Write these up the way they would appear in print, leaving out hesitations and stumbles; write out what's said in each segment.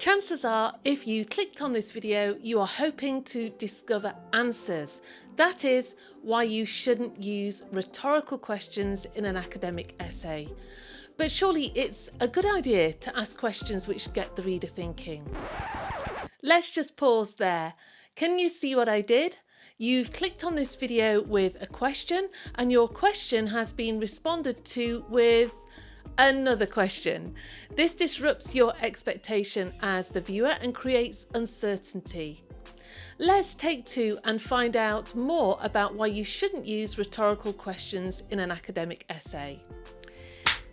Chances are, if you clicked on this video, you are hoping to discover answers. That is why you shouldn't use rhetorical questions in an academic essay. But surely it's a good idea to ask questions which get the reader thinking. Let's just pause there. Can you see what I did? You've clicked on this video with a question, and your question has been responded to with another question. This disrupts your expectation as the viewer and creates uncertainty. Let's take two and find out more about why you shouldn't use rhetorical questions in an academic essay.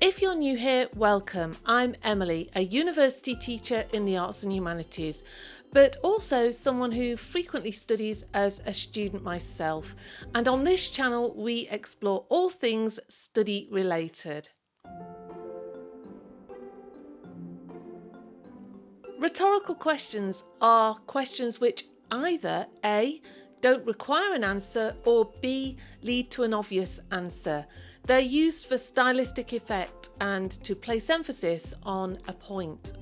If you're new here, welcome. I'm Emily, a university teacher in the arts and humanities, but also someone who frequently studies as a student myself. And on this channel, we explore all things study related. Rhetorical questions are questions which either A, don't require an answer, or B, lead to an obvious answer. They're used for stylistic effect and to place emphasis on a point.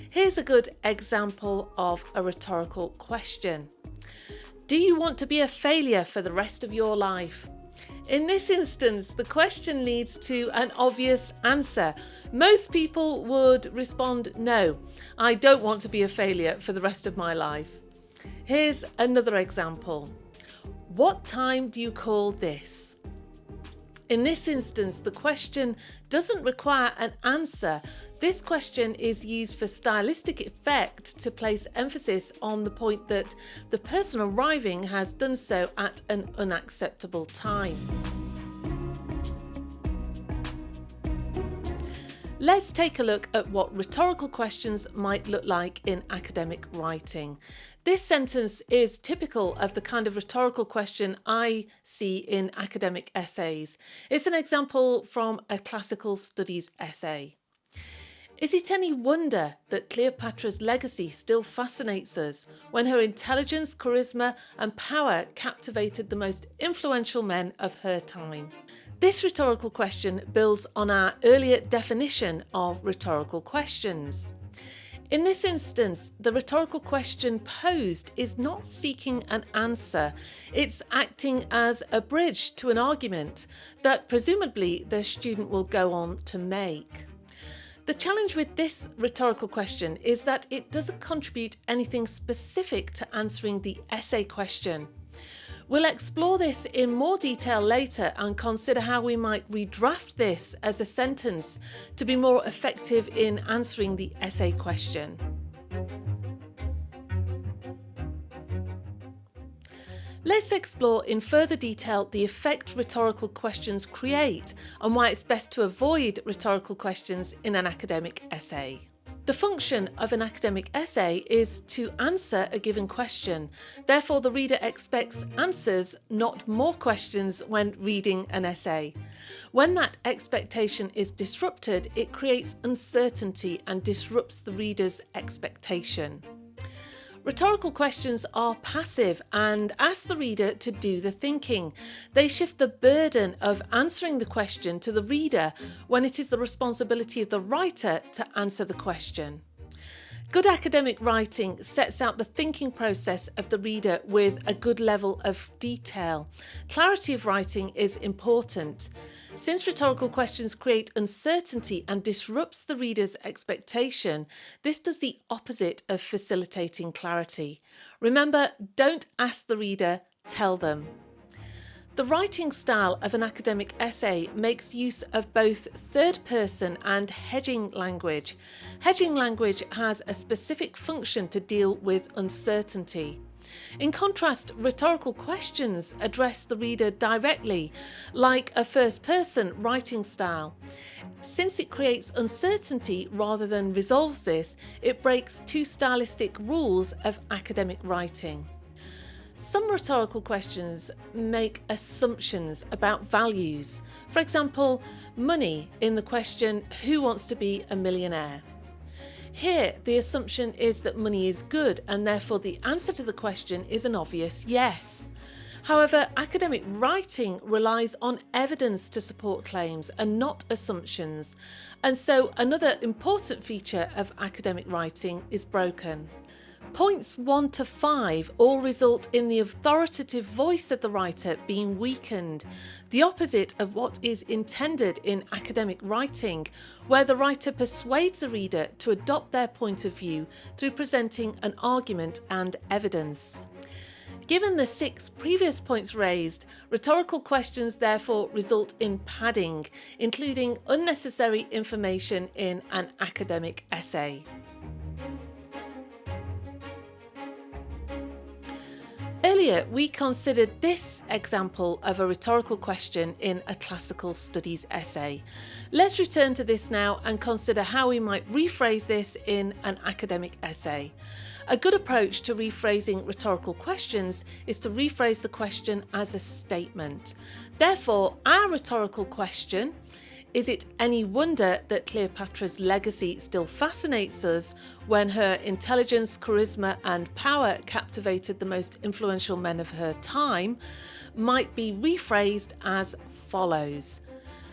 Here's a good example of a rhetorical question. Do you want to be a failure for the rest of your life? In this instance, the question leads to an obvious answer. Most people would respond, no, I don't want to be a failure for the rest of my life. Here's another example. What time do you call this? In this instance, the question doesn't require an answer. This question is used for stylistic effect to place emphasis on the point that the person arriving has done so at an unacceptable time. Let's take a look at what rhetorical questions might look like in academic writing. This sentence is typical of the kind of rhetorical question I see in academic essays. It's an example from a classical studies essay. Is it any wonder that Cleopatra's legacy still fascinates us when her intelligence, charisma, and power captivated the most influential men of her time? This rhetorical question builds on our earlier definition of rhetorical questions. In this instance, the rhetorical question posed is not seeking an answer. It's acting as a bridge to an argument that presumably the student will go on to make. The challenge with this rhetorical question is that it doesn't contribute anything specific to answering the essay question. We'll explore this in more detail later and consider how we might redraft this as a sentence to be more effective in answering the essay question. Let's explore in further detail the effect rhetorical questions create and why it's best to avoid rhetorical questions in an academic essay. The function of an academic essay is to answer a given question. Therefore, the reader expects answers, not more questions, when reading an essay. When that expectation is disrupted, it creates uncertainty and disrupts the reader's expectation. Rhetorical questions are passive and ask the reader to do the thinking. They shift the burden of answering the question to the reader when it is the responsibility of the writer to answer the question. Good academic writing sets out the thinking process of the reader with a good level of detail. Clarity of writing is important. Since rhetorical questions create uncertainty and disrupts the reader's expectation, this does the opposite of facilitating clarity. Remember, don't ask the reader, tell them. The writing style of an academic essay makes use of both third person and hedging language. Hedging language has a specific function to deal with uncertainty. In contrast, rhetorical questions address the reader directly, like a first-person writing style. Since it creates uncertainty rather than resolves this, it breaks two stylistic rules of academic writing. Some rhetorical questions make assumptions about values. For example, money in the question, "Who wants to be a millionaire?" Here, the assumption is that money is good, and therefore the answer to the question is an obvious yes. However, academic writing relies on evidence to support claims and not assumptions, and so another important feature of academic writing is broken. Points 1 to 5 all result in the authoritative voice of the writer being weakened, the opposite of what is intended in academic writing, where the writer persuades the reader to adopt their point of view through presenting an argument and evidence. Given the 6 previous points raised, rhetorical questions therefore result in padding, including unnecessary information in an academic essay. Earlier, we considered this example of a rhetorical question in a classical studies essay. Let's return to this now and consider how we might rephrase this in an academic essay. A good approach to rephrasing rhetorical questions is to rephrase the question as a statement. Therefore, our rhetorical question, is it any wonder that Cleopatra's legacy still fascinates us when her intelligence, charisma, and power captivated the most influential men of her time, might be rephrased as follows.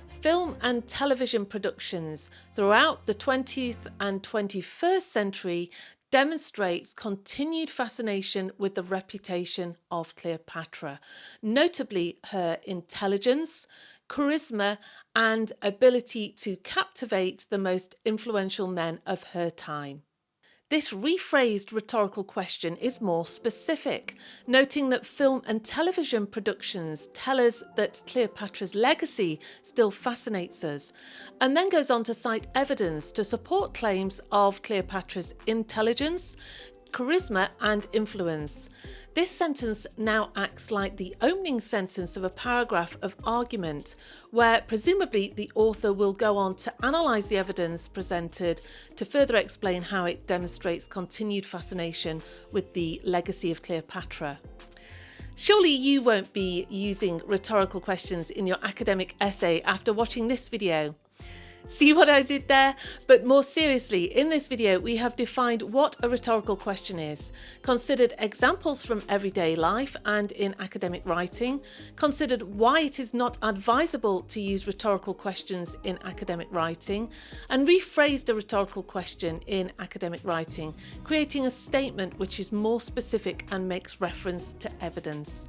Film and television productions throughout the 20th and 21st century demonstrates continued fascination with the reputation of Cleopatra, notably her intelligence, charisma, and ability to captivate the most influential men of her time. This rephrased rhetorical question is more specific, noting that film and television productions tell us that Cleopatra's legacy still fascinates us, and then goes on to cite evidence to support claims of Cleopatra's intelligence, charisma, and influence. This sentence now acts like the opening sentence of a paragraph of argument, where presumably the author will go on to analyse the evidence presented to further explain how it demonstrates continued fascination with the legacy of Cleopatra. Surely you won't be using rhetorical questions in your academic essay after watching this video. See what I did there? But more seriously, in this video we have defined what a rhetorical question is, considered examples from everyday life and in academic writing, considered why it is not advisable to use rhetorical questions in academic writing, and rephrased a rhetorical question in academic writing, creating a statement which is more specific and makes reference to evidence.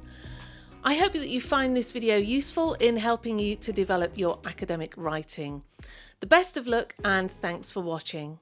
I hope that you find this video useful in helping you to develop your academic writing. The best of luck and thanks for watching.